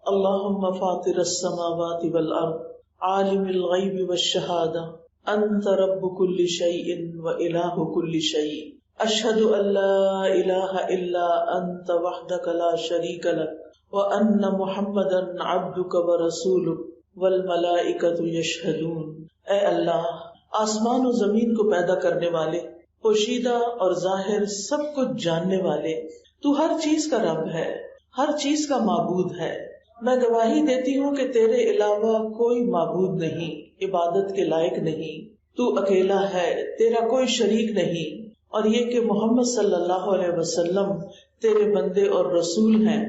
اللهم فاطر السماوات والارض عالم الغیب والشہادہ انت رب كل شيء وإله كل شيء اشهد ان لا اله الا انت وحدك لا شريك لك وان محمدا عبدك ورسولك والملائکۃ یشہدون۔ اے اللہ، آسمان و زمین کو پیدا کرنے والے، پوشیدہ اور ظاہر سب کچھ جاننے والے، تو ہر چیز کا رب ہے، ہر چیز کا معبود ہے۔ میں گواہی دیتی ہوں کہ تیرے علاوہ کوئی معبود نہیں، عبادت کے لائق نہیں، تو اکیلا ہے، تیرا کوئی شریک نہیں، اور یہ کہ محمد صلی اللہ علیہ وسلم تیرے بندے اور رسول ہیں،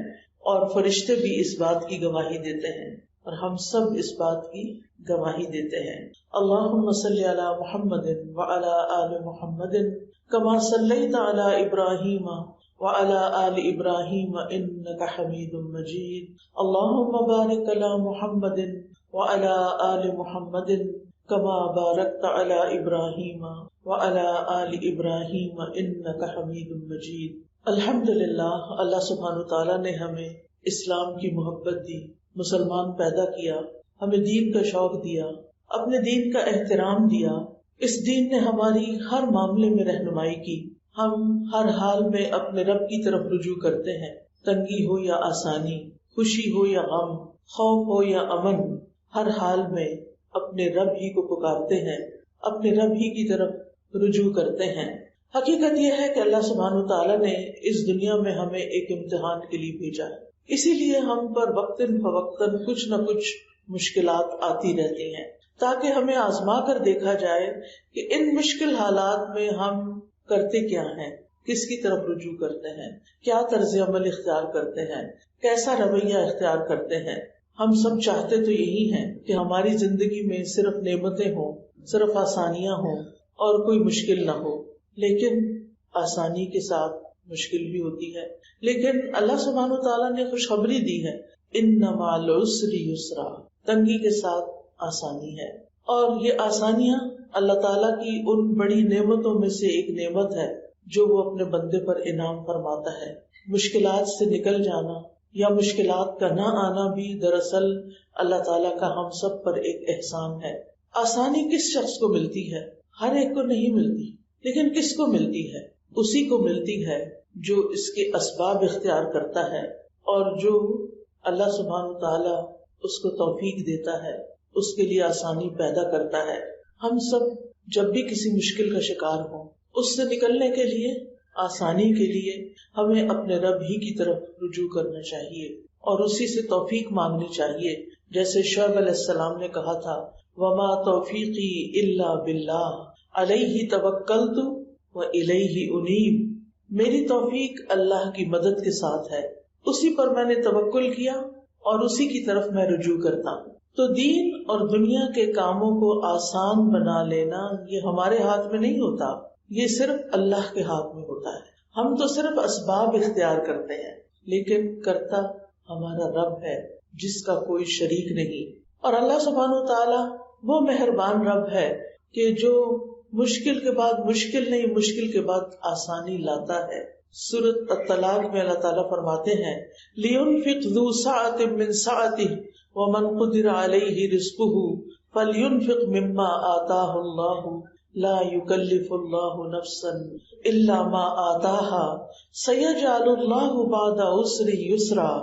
اور فرشتے بھی اس بات کی گواہی دیتے ہیں، اور ہم سب اس بات کی گواہی دیتے ہیں۔ اللہم صلی علی محمد وعلی آل محمد کما صلیت علی ابراہیم وعلی آل ابراہیم انک حمید مجید۔ اللہم بارک علی محمد وعلی آل محمد کما بارکت علی ابراہیم وعلی آل ابراہیم انک حمید مجید۔ الحمدللہ، اللہ سبحانہ تعالیٰ نے ہمیں اسلام کی محبت دی، مسلمان پیدا کیا، ہمیں دین کا شوق دیا، اپنے دین کا احترام دیا۔ اس دین نے ہماری ہر معاملے میں رہنمائی کی۔ ہم ہر حال میں اپنے رب کی طرف رجوع کرتے ہیں، تنگی ہو یا آسانی، خوشی ہو یا غم، خوف ہو یا امن، ہر حال میں اپنے رب ہی کو پکارتے ہیں، اپنے رب ہی کی طرف رجوع کرتے ہیں۔ حقیقت یہ ہے کہ اللہ سبحانہ تعالیٰ نے اس دنیا میں ہمیں ایک امتحان کے لیے بھیجا ہے، اسی لیے ہم پر وقتاً فوقتاً کچھ نہ کچھ مشکلات آتی رہتی ہیں، تاکہ ہمیں آزما کر دیکھا جائے کہ ان مشکل حالات میں ہم کرتے کیا ہیں، کس کی طرف رجوع کرتے ہیں، کیا طرز عمل اختیار کرتے ہیں، کیسا رویہ اختیار کرتے ہیں۔ ہم سب چاہتے تو یہی ہیں کہ ہماری زندگی میں صرف نعمتیں ہوں، صرف آسانیاں ہوں اور کوئی مشکل نہ ہو، لیکن آسانی کے ساتھ مشکل بھی ہوتی ہے۔ لیکن اللہ سبحانہ تعالیٰ نے خوشخبری دی ہے، ان مع العسر یسرا، تنگی کے ساتھ آسانی ہے، اور یہ آسانیاں اللہ تعالیٰ کی ان بڑی نعمتوں میں سے ایک نعمت ہے جو وہ اپنے بندے پر انعام فرماتا ہے۔ مشکلات سے نکل جانا یا مشکلات کا نہ آنا بھی دراصل اللہ تعالیٰ کا ہم سب پر ایک احسان ہے۔ آسانی کس شخص کو ملتی ہے؟ ہر ایک کو نہیں ملتی، لیکن کس کو ملتی ہے؟ اسی کو ملتی ہے جو اس کے اسباب اختیار کرتا ہے، اور جو اللہ سبحانہ تعالیٰ اس کو توفیق دیتا ہے، اس کے لیے آسانی پیدا کرتا ہے۔ ہم سب جب بھی کسی مشکل کا شکار ہوں، اس سے نکلنے کے لیے، آسانی کے لیے ہمیں اپنے رب ہی کی طرف رجوع کرنا چاہیے اور اسی سے توفیق مانگنی چاہیے، جیسے شعیب علیہ السلام نے کہا تھا، وما توفیقی الا باللہ علیہ توکلت والیہ انیب، میری توفیق اللہ کی مدد کے ساتھ ہے، اسی پر میں نے توکل کیا اور اسی کی طرف میں رجوع کرتا ہوں۔ تو دین اور دنیا کے کاموں کو آسان بنا لینا یہ ہمارے ہاتھ میں نہیں ہوتا، یہ صرف اللہ کے ہاتھ میں ہوتا ہے۔ ہم تو صرف اسباب اختیار کرتے ہیں، لیکن کرتا ہمارا رب ہے جس کا کوئی شریک نہیں۔ اور اللہ سبحانہ تعالیٰ وہ مہربان رب ہے کہ جو مشکل کے بعد مشکل نہیں، مشکل کے بعد آسانی لاتا ہے۔ سورۃ الطلاق میں اللہ تعالیٰ فرماتے ہیں، لِيُنْفِقْ ذُو سَعَةٍ مِّن سَعَتِهِ وَمَنْ قُدِرَ عَلَيْهِ رِزْقُهُ فَلْيُنْفِقْ مِمَّا آتَاهُ اللَّهُ لَا يُكَلِّفُ اللَّهُ نَفْسًا إِلَّا مَا آتَاهَا سَيَجْعَلُ اللَّهُ بَعْدَ عُسْرٍ يُسْرًا،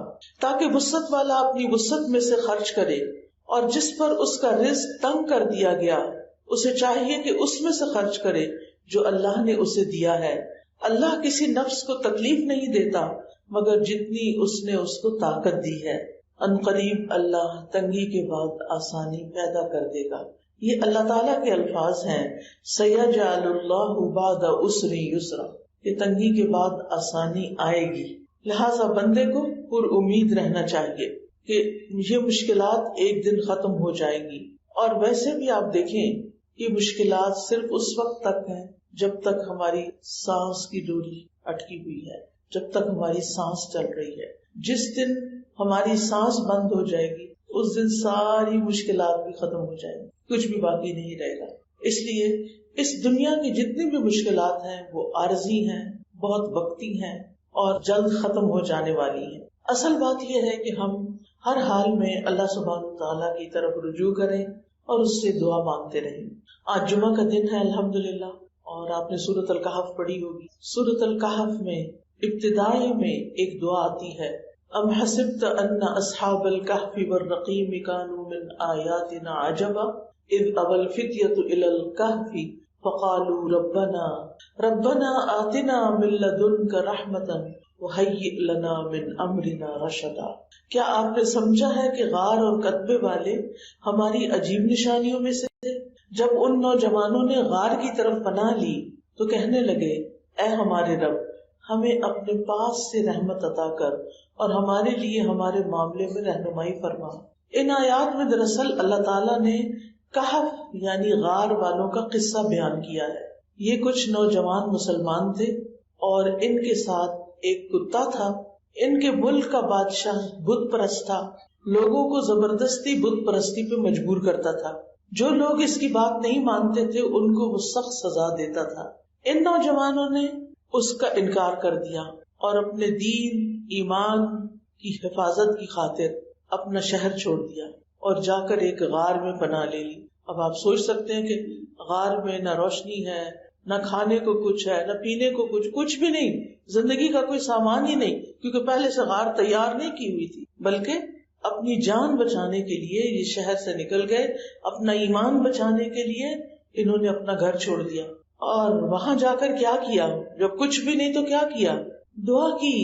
تاکہ وسعت والا اپنی وسعت میں سے خرچ کرے، اور جس پر اس کا رزق تنگ کر دیا گیا اسے چاہیے کہ اس میں سے خرچ کرے جو اللہ نے اسے دیا ہے۔ اللہ کسی نفس کو تکلیف نہیں دیتا مگر جتنی اس نے اس کو طاقت دی ہے۔ ان قریب اللہ تنگی کے بعد آسانی پیدا کر دے گا۔ یہ اللہ تعالیٰ کے الفاظ ہیں، سَيَجْعَلُ اللَّهُ بَعْدَ عُسْرٍ يُسْرًا، کہ تنگی کے بعد آسانی آئے گی۔ لہٰذا بندے کو پر امید رہنا چاہیے کہ یہ مشکلات ایک دن ختم ہو جائیں گی۔ اور ویسے بھی آپ دیکھیں کہ مشکلات صرف اس وقت تک ہیں جب تک ہماری سانس کی ڈوری اٹکی ہوئی ہے، جب تک ہماری سانس چل رہی ہے۔ جس دن ہماری سانس بند ہو جائے گی اس دن ساری مشکلات بھی ختم ہو جائیں گی، کچھ بھی باقی نہیں رہے گا۔ اس لیے اس دنیا کی جتنی بھی مشکلات ہیں وہ عارضی ہیں، بہت وقتی ہیں اور جلد ختم ہو جانے والی ہیں۔ اصل بات یہ ہے کہ ہم ہر حال میں اللہ سبحانہ وتعالیٰ کی طرف رجوع کریں اور اس سے دعا مانگتے رہیں. آج جمعہ کا دن ہے الحمدللہ، اور آپ نے سورۃ الکہف پڑھی ہوگی. سورۃ الکہف میں ابتدائی میں ایک دعا آتی ہے، ام حسبت ان اصحاب الکہف والرقیم کانوا من آیاتنا عجبا اذ اوى الفتية الى الکہف فقالوا ربنا آتنا من لدنک رحمتا وہیئ لنا من امرنا رشدا. کیا آپ نے سمجھا ہے کہ غار اور کتبے والے ہماری عجیب نشانیوں میں سے تھے؟ جب ان نوجوانوں نے غار کی طرف پناہ لی تو کہنے لگے، اے ہمارے رب، ہمیں اپنے پاس سے رحمت عطا کر اور ہمارے لیے ہمارے معاملے میں رہنمائی فرما. ان آیات میں دراصل اللہ تعالیٰ نے کہف یعنی غار والوں کا قصہ بیان کیا ہے. یہ کچھ نوجوان مسلمان تھے اور ان کے ساتھ ایک کتا تھا. ان کے ملک کا بادشاہ بت پرست تھا، لوگوں کو زبردستی بت پرستی پہ مجبور کرتا تھا. جو لوگ اس کی بات نہیں مانتے تھے ان کو وہ سخت سزا دیتا تھا. ان نوجوانوں نے اس کا انکار کر دیا اور اپنے دین ایمان کی حفاظت کی خاطر اپنا شہر چھوڑ دیا اور جا کر ایک غار میں پناہ لے لی. اب آپ سوچ سکتے ہیں کہ غار میں نہ روشنی ہے، نہ کھانے کو کچھ ہے، نہ پینے کو کچھ بھی نہیں، زندگی کا کوئی سامان ہی نہیں، کیونکہ پہلے سے غار تیار نہیں کی ہوئی تھی، بلکہ اپنی جان بچانے کے لیے یہ شہر سے نکل گئے. اپنا ایمان بچانے کے لیے انہوں نے اپنا گھر چھوڑ دیا اور وہاں جا کر کیا کیا؟ جب کچھ بھی نہیں تو کیا کیا؟ دعا کی.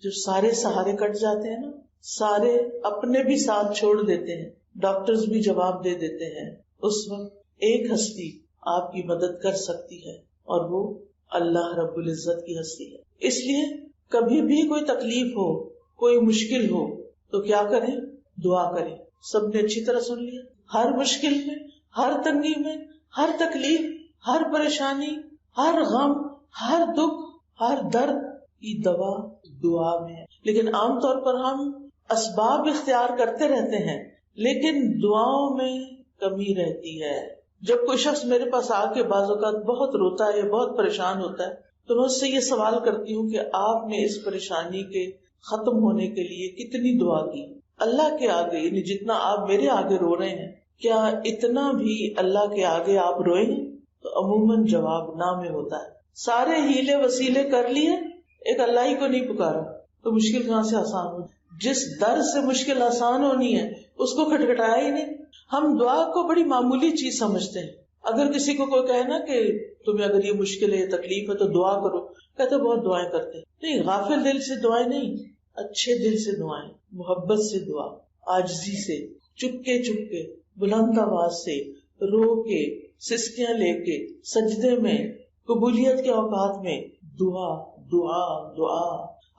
جب سارے سہارے کٹ جاتے ہیں نا، سارے اپنے بھی ساتھ چھوڑ دیتے ہیں، ڈاکٹرز بھی جواب دے دیتے ہیں، اس وقت ایک ہستی آپ کی مدد کر سکتی ہے اور وہ اللہ رب العزت کی ہستی ہے. اس لیے کبھی بھی کوئی تکلیف ہو، کوئی مشکل ہو تو کیا کریں؟ دعا کریں. سب نے اچھی طرح سن لیا. ہر مشکل میں، ہر تنگی میں، ہر تکلیف، ہر پریشانی، ہر غم، ہر دکھ، ہر درد کی دوا دعا میں ہے. لیکن عام طور پر ہم اسباب اختیار کرتے رہتے ہیں لیکن دعاؤں میں کمی رہتی ہے. جب کوئی شخص میرے پاس آ کے بعض اوقات بہت روتا ہے، بہت پریشان ہوتا ہے، تو میں اس سے یہ سوال کرتی ہوں کہ آپ نے اس پریشانی کے ختم ہونے کے لیے کتنی دعا کی؟ اللہ کے آگے، یعنی جتنا آپ میرے آگے رو رہے ہیں، کیا اتنا بھی اللہ کے آگے آپ روئے ہیں؟ تو عموماً جواب نہ میں ہوتا ہے. سارے ہیلے وسیلے کر لیے، ایک اللہ ہی کو نہیں پکارا تو مشکل کہاں سے آسان ہو؟ جس در سے مشکل آسان ہونی ہے اس کو کھٹکھٹایا ہی نہیں. ہم دعا کو بڑی معمولی چیز سمجھتے ہیں. اگر کسی کو کوئی کہے نا کہ تمہیں اگر یہ مشکل ہے، تکلیف ہے تو دعا کرو، کہتے بہت دعائیں کرتے ہیں. نہیں، غافل دل سے دعائیں نہیں، اچھے دل سے دعائیں، محبت سے دعا، عاجزی سے، چپکے بلند آواز سے، رو کے، سسکیاں لے کے، سجدے میں، قبولیت کے اوقات میں دعا دعا دعا.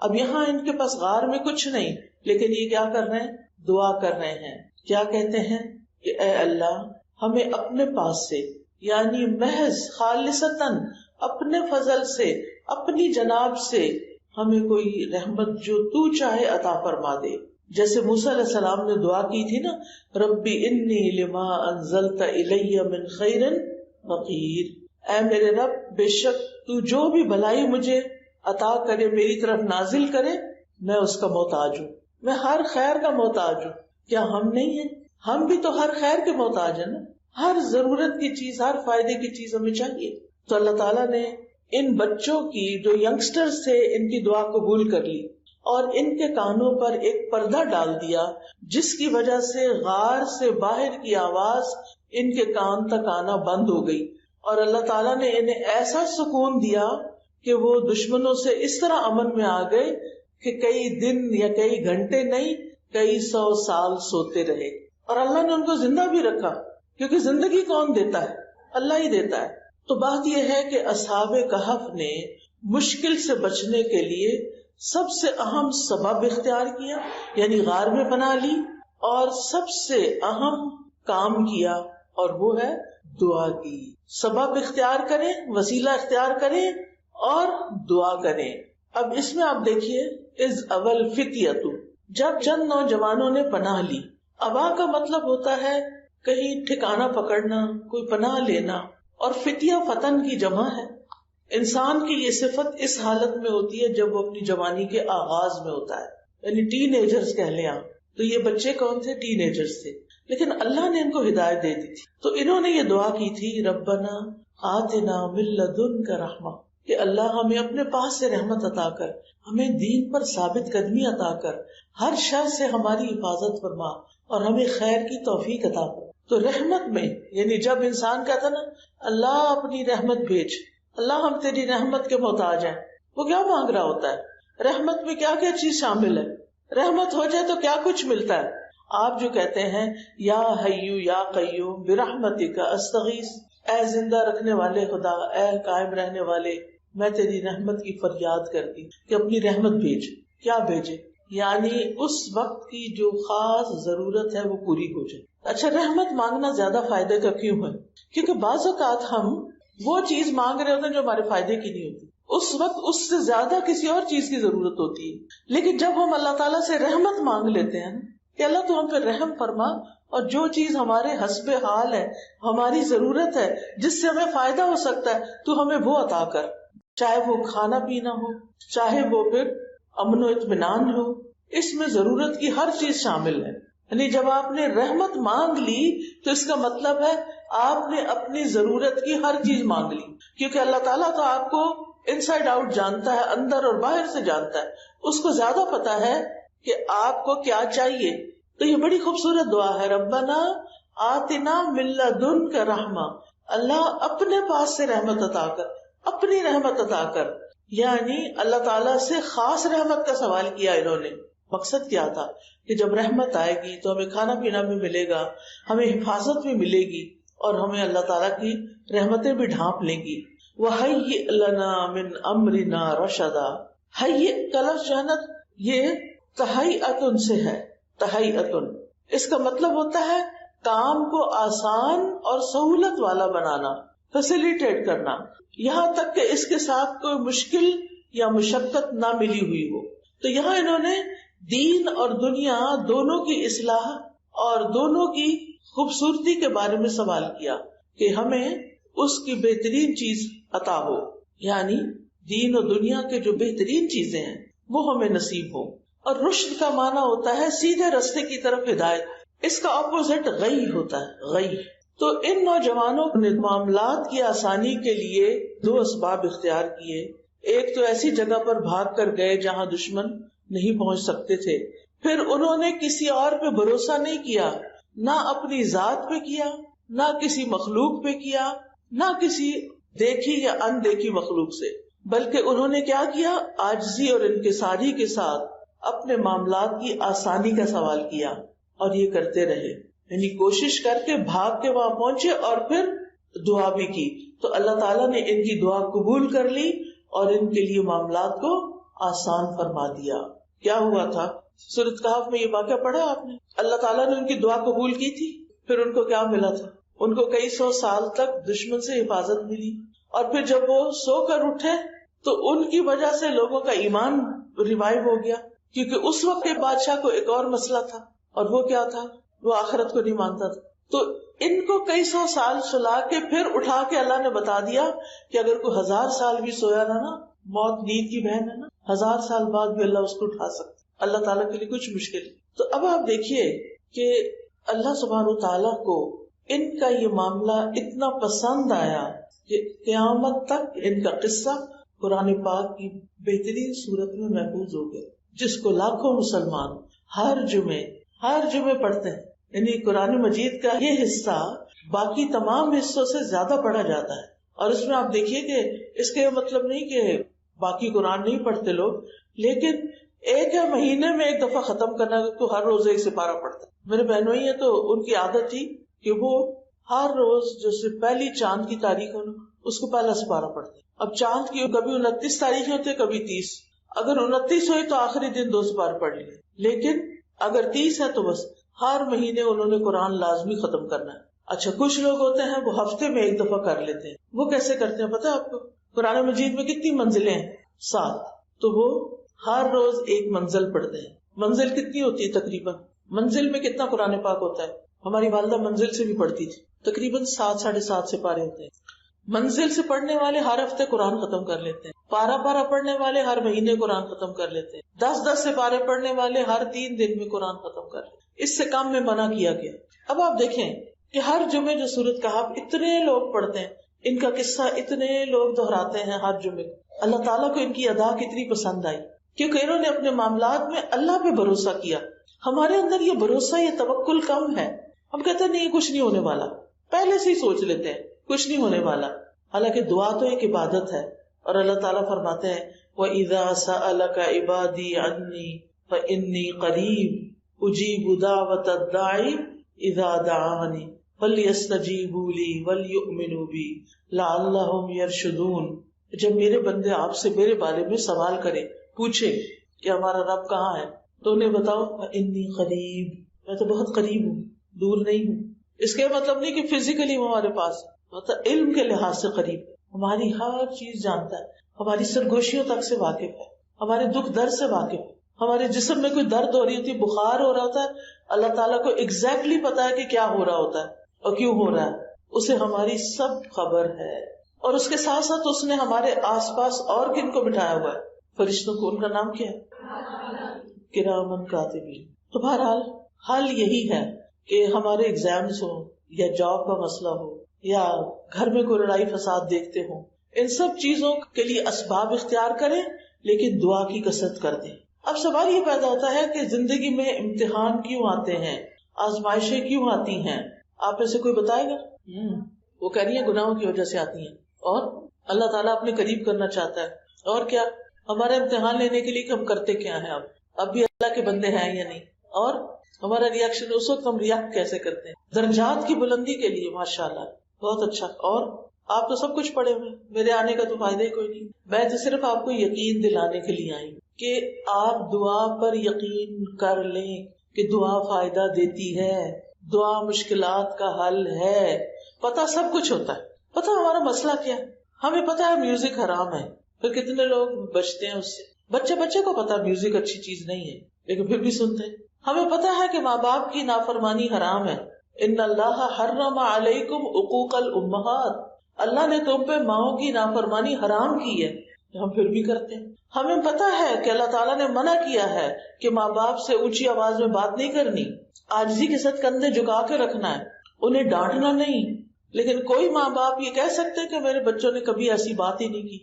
اب یہاں ان کے پاس غار میں کچھ نہیں، لیکن یہ کیا کر رہے ہیں؟ دعا کر رہے ہیں. کیا کہتے ہیں کہ اے اللہ، ہمیں اپنے پاس سے، یعنی محض خالصتاً اپنے فضل سے، اپنی جناب سے ہمیں کوئی رحمت جو تو چاہے عطا فرما دے. جیسے موسیٰ علیہ السلام نے دعا کی تھی نا، ربی انی لما انزلت الی من خیر فقیر. اے میرے رب، بے شک تو جو بھی بھلائی مجھے عطا کرے، میری طرف نازل کرے، میں اس کا محتاج ہوں، میں ہر خیر کا محتاج ہوں. کیا ہم نہیں ہیں؟ ہم بھی تو ہر خیر کے محتاج ہیں نا. ہر ضرورت کی چیز، ہر فائدے کی چیز ہمیں چاہیے. تو اللہ تعالیٰ نے ان بچوں کی، جو ینگسٹرز تھے، ان کی دعا قبول کر لی اور ان کے کانوں پر ایک پردہ ڈال دیا، جس کی وجہ سے غار سے باہر کی آواز ان کے کان تک آنا بند ہو گئی. اور اللہ تعالیٰ نے انہیں ایسا سکون دیا کہ وہ دشمنوں سے اس طرح امن میں آ گئے کہ کئی دن یا کئی گھنٹے نہیں، کئی 100 سال سوتے رہے. اور اللہ نے ان کو زندہ بھی رکھا، کیونکہ زندگی کون دیتا ہے؟ اللہ ہی دیتا ہے. تو بات یہ ہے کہ اصحاب کہف نے مشکل سے بچنے کے لیے سب سے اہم سبب اختیار کیا، یعنی غار میں پناہ لی، اور سب سے اہم کام کیا، اور وہ ہے دعا کی. سبب اختیار کریں، وسیلہ اختیار کریں اور دعا کریں. اب اس میں آپ دیکھیے، از اول فتیۃ، جب چند نوجوانوں نے پناہ لی. ابا کا مطلب ہوتا ہے کہیں ٹھکانہ پکڑنا، کوئی پناہ لینا، اور فتیہ فتن کی جمع ہے. انسان کی یہ صفت اس حالت میں ہوتی ہے جب وہ اپنی جوانی کے آغاز میں ہوتا ہے، یعنی ٹین ایجرز کہہ لیں آپ. تو یہ بچے کون تھے؟ ٹین ایجرز تھے، لیکن اللہ نے ان کو ہدایت دے دی تھی. تو انہوں نے یہ دعا کی تھی، ربنا آتنا من لدنک رحمہ، کہ اللہ ہمیں اپنے پاس سے رحمت عطا کر، ہمیں دین پر ثابت قدمی عطا کر، ہر شر سے ہماری حفاظت فرما اور ہمیں خیر کی توفیق عطا کر. تو رحمت میں یعنی جب انسان کہتا نا اللہ اپنی رحمت بھیج، اللہ ہم تیری رحمت کے محتاج ہیں، وہ کیا مانگ رہا ہوتا ہے؟ رحمت میں کیا کیا چیز شامل ہے؟ رحمت ہو جائے تو کیا کچھ ملتا ہے؟ آپ جو کہتے ہیں یا حیو یا قیوم برحمتک استغیث، اے زندہ رکھنے والے خدا، اے قائم رہنے والے، میں تیری رحمت کی فریاد کرتی کہ اپنی رحمت بھیج. کیا بھیجے؟ یعنی اس وقت کی جو خاص ضرورت ہے وہ پوری ہو جائے. اچھا، رحمت مانگنا زیادہ فائدے کا کیوں ہے؟ کیونکہ بعض اوقات ہم وہ چیز مانگ رہے ہوتے ہیں جو ہمارے فائدے کی نہیں ہوتی، اس وقت اس سے زیادہ کسی اور چیز کی ضرورت ہوتی ہے. لیکن جب ہم اللہ تعالیٰ سے رحمت مانگ لیتے ہیں کہ اللہ تو ہم پہ رحم فرما، اور جو چیز ہمارے حسب حال ہے، ہماری ضرورت ہے، جس سے ہمیں فائدہ ہو سکتا ہے، تو ہمیں وہ عطا کر، چاہے وہ کھانا پینا ہو، چاہے وہ پھر امن و اطمینان ہو، اس میں ضرورت کی ہر چیز شامل ہے. یعنی جب آپ نے رحمت مانگ لی تو اس کا مطلب ہے آپ نے اپنی ضرورت کی ہر چیز مانگ لی، کیونکہ اللہ تعالیٰ تو آپ کو ان سائڈ آؤٹ جانتا ہے، اندر اور باہر سے جانتا ہے، اس کو زیادہ پتا ہے کہ آپ کو کیا چاہیے. تو یہ بڑی خوبصورت دعا ہے، ربنا آتنا من لدنک رحمہ، اللہ اپنے پاس سے رحمت عطا کر، اپنی رحمت عطا کر. یعنی اللہ تعالیٰ سے خاص رحمت کا سوال کیا انہوں نے. مقصد کیا تھا کہ جب رحمت آئے گی تو ہمیں کھانا پینا بھی ملے گا، ہمیں حفاظت بھی ملے گی، اور ہمیں اللہ تعالیٰ کی رحمتیں بھی ڈھانپ لیں گی. وَهَيِّئْ لَنَا مِنْ أَمْرِنَا رَشَدًا، ہیئ کا لفظ جو ہے نا یہ تہیئۃ سے ہے. تہیئۃ اس کا مطلب ہوتا ہے کام کو آسان اور سہولت والا بنانا، فیسیلیٹیٹ کرنا، یہاں تک کہ اس کے ساتھ کوئی مشکل یا مشقت نہ ملی ہوئی ہو. تو یہاں انہوں نے دین اور دنیا دونوں کی اصلاح اور دونوں کی خوبصورتی کے بارے میں سوال کیا کہ ہمیں اس کی بہترین چیز عطا ہو، یعنی دین اور دنیا کے جو بہترین چیزیں ہیں وہ ہمیں نصیب ہو. اور رشد کا معنی ہوتا ہے سیدھے رستے کی طرف ہدایت، اس کا اپوزٹ غی ہوتا ہے، غی. تو ان نوجوانوں نے معاملات کی آسانی کے لیے دو اسباب اختیار کیے. ایک تو ایسی جگہ پر بھاگ کر گئے جہاں دشمن نہیں پہنچ سکتے تھے، پھر انہوں نے کسی اور پہ بھروسہ نہیں کیا، نہ اپنی ذات پہ کیا، نہ کسی مخلوق پہ کیا، نہ کسی دیکھی یا اندیکھی مخلوق سے، بلکہ انہوں نے کیا کیا؟ عاجزی اور انکساری کے ساتھ اپنے معاملات کی آسانی کا سوال کیا، اور یہ کرتے رہے. یعنی کوشش کر کے بھاگ کے وہاں پہنچے اور پھر دعا بھی کی. تو اللہ تعالیٰ نے ان کی دعا قبول کر لی اور ان کے لیے معاملات کو آسان فرما دیا. کیا ہوا تھا؟ سورۃ کہف میں یہ واقعہ پڑھا آپ نے. اللہ تعالیٰ نے ان کی دعا قبول کی تھی، پھر ان کو کیا ملا تھا؟ ان کو کئی سو سال تک دشمن سے حفاظت ملی، اور پھر جب وہ سو کر اٹھے تو ان کی وجہ سے لوگوں کا ایمان ریوائیو ہو گیا، کیونکہ اس وقت کے بادشاہ کو ایک اور مسئلہ تھا، اور وہ کیا تھا؟ وہ آخرت کو نہیں مانتا تھا. تو ان کو کئی سو سال سلا کے پھر اٹھا کے اللہ نے بتا دیا کہ اگر کوئی 1000 سال بھی سویا نا، موت نیند کی بہن ہے نا، 1000 سال بعد بھی اللہ اس کو اٹھا سکتا. اللہ تعالیٰ کے لیے کچھ مشکل. تو اب آپ دیکھیے کہ اللہ سبحانہ و تعالیٰ کو ان کا یہ معاملہ اتنا پسند آیا کہ قیامت تک ان کا قصہ قرآن پاک کی بہترین صورت میں محفوظ ہو گیا، جس کو لاکھوں مسلمان ہر جمعے پڑھتے ہیں. یعنی قرآن مجید کا یہ حصہ باقی تمام حصوں سے زیادہ پڑھا جاتا ہے. اور اس میں آپ دیکھیے کہ اس کا یہ مطلب نہیں کہ باقی قرآن نہیں پڑھتے لوگ، لیکن ایک ہے مہینے میں ایک دفعہ ختم کرنا، تو ہر روز ایک سپارہ پڑھتا ہے. میرے بہنوئی ہیں تو ان کی عادت تھی کہ وہ ہر روز جیسے پہلی چاند کی تاریخ ہو نا اس کو پہلا سپارہ پڑھتے. اب چاند کی کبھی 29 تاریخیں ہوتے، کبھی 30. اگر 29 ہوئی تو آخری دن 2 سپارے پڑھ لیے، لیکن اگر 30 ہے تو بس ہر مہینے انہوں نے قرآن لازمی ختم کرنا ہے. اچھا، کچھ لوگ ہوتے ہیں وہ ہفتے میں ایک دفعہ کر لیتے ہیں. وہ کیسے کرتے ہیں پتہ ہے آپ کو؟ قرآن مجید میں کتنی منزلیں ہیں؟ 7. تو وہ ہر روز ایک منزل پڑھتے ہیں. منزل کتنی ہوتی ہے تقریباً؟ منزل میں کتنا قرآن پاک ہوتا ہے؟ ہماری والدہ منزل سے بھی پڑھتی تھی. تقریباً 7 ساڑھے 7 سپارے ہوتے ہیں. منزل سے پڑھنے والے ہر ہفتے قرآن ختم کر لیتے ہیں. پارہ پارہ پڑھنے والے ہر مہینے قرآن ختم کر لیتے ہیں، 10 سے پارے پڑھنے والے ہر 3 دن میں قرآن ختم کر لیتے ہیں، اس سے کم میں منع کیا گیا۔ اب آپ دیکھیں کہ ہر جمعے جو سورۃ کہف اتنے لوگ پڑھتے ہیں، ان کا قصہ اتنے لوگ دہراتے ہیں ہر جمعے، اللہ تعالیٰ کو ان کی ادا کتنی پسند آئی، کیونکہ انہوں نے اپنے معاملات میں اللہ پہ بھروسہ کیا۔ ہمارے اندر یہ بھروسہ، یہ توکل کم ہے، ہم کہتے ہیں نہیں کچھ نہیں ہونے والا، پہلے سے ہی سوچ لیتے ہیں کچھ نہیں ہونے والا، حالانکہ دعا تو ایک عبادت ہے، اور اللہ تعالیٰ فرماتے ہیں وَإِذَا سَأَلَكَ عِبَادِي عَنِّي فَإِنِّي قَرِيبٌ أُجِيبُ دَعْوَةَ الدَّاعِ إِذَا دَعَانِ فَلْيَسْتَجِيبُوا لِي وَلْيُؤْمِنُوا بِي لَعَلَّهُمْ يَرْشُدُونَ۔ جب میرے بندے آپ سے میرے بارے میں سوال کریں، پوچھیں کہ ہمارا رب کہاں ہے، تو انہیں بتاؤ انی قریب، میں تو بہت قریب ہوں، دور نہیں ہوں۔ اس کا مطلب نہیں کہ فزیکلی وہ ہمارے پاس ہے، مطلب علم کے لحاظ سے قریب، ہماری ہر چیز جانتا ہے، ہماری سرگوشیوں تک سے واقف ہے، ہمارے دکھ درد سے واقف ہے، ہمارے جسم میں کوئی درد ہو رہی ہوتی ہے، بخار ہو رہا ہوتا ہے، اللہ تعالیٰ کو ایگزیکٹلی پتا ہے کہ کیا ہو رہا ہوتا ہے اور کیوں ہو رہا ہے، اسے ہماری سب خبر ہے۔ اور اس کے ساتھ ساتھ اس نے ہمارے آس پاس اور کن کو بٹھایا ہوا ہے، فرشتوں کو، ان کا نام کیا ہے؟ کرامن کاتبین۔ تو بہرحال حل یہی ہے کہ ہمارے ایگزامز ہوں یا جاب کا مسئلہ ہو یا گھر میں کوئی لڑائی فساد دیکھتے ہوں، ان سب چیزوں کے لیے اسباب اختیار کریں لیکن دعا کی کثرت کر دیں۔ اب سوال یہ پیدا ہوتا ہے کہ زندگی میں امتحان کیوں آتے ہیں، آزمائشیں کیوں آتی ہیں؟ آپ میں سے کوئی بتائے گا؟ وہ کہہ رہی ہیں گناہوں کی وجہ سے آتی ہیں، اور اللہ تعالیٰ اپنے قریب کرنا چاہتا ہے، اور کیا ہمارا امتحان لینے کے لیے کہ ہم کرتے کیا ہیں، اب بھی اللہ کے بندے ہیں یا نہیں، اور ہمارا ریئیکشن اس وقت ہم ریئیکٹ کیسے کرتے ہیں، درجات کی بلندی کے لیے۔ ماشاءاللہ بہت اچھا۔ اور آپ تو سب کچھ پڑھے ہوئے، میرے آنے کا تو فائدہ ہی کوئی نہیں، میں تو صرف آپ کو یقین دلانے کے لیے آئی کہ آپ دعا پر یقین کر لیں کہ دعا فائدہ دیتی ہے، دعا مشکلات کا حل ہے۔ پتہ سب کچھ ہوتا ہے، پتہ ہمارا مسئلہ کیا ہے، ہمیں پتہ ہے میوزک حرام ہے، پھر کتنے لوگ بچتے ہیں اس سے، بچے کو پتا میوزک اچھی چیز نہیں ہے لیکن پھر بھی سنتے ہیں۔ ہمیں پتا ہے کہ ماں باپ کی نافرمانی حرام ہے، ان اللہ حرم علیکم عقوق الامہات، اللہ نے تم پہ ماؤں کی نافرمانی حرام کی ہے، ہم پھر بھی کرتے ہیں۔ ہمیں پتا ہے کہ اللہ تعالیٰ نے منع کیا ہے کہ ماں باپ سے اونچی آواز میں بات نہیں کرنی، عاجزی کے ساتھ کندھے جھکا کے رکھنا ہے، انہیں ڈانٹنا نہیں، لیکن کوئی ماں باپ یہ کہہ سکتے کہ میرے بچوں نے کبھی ایسی بات ہی نہیں کی؟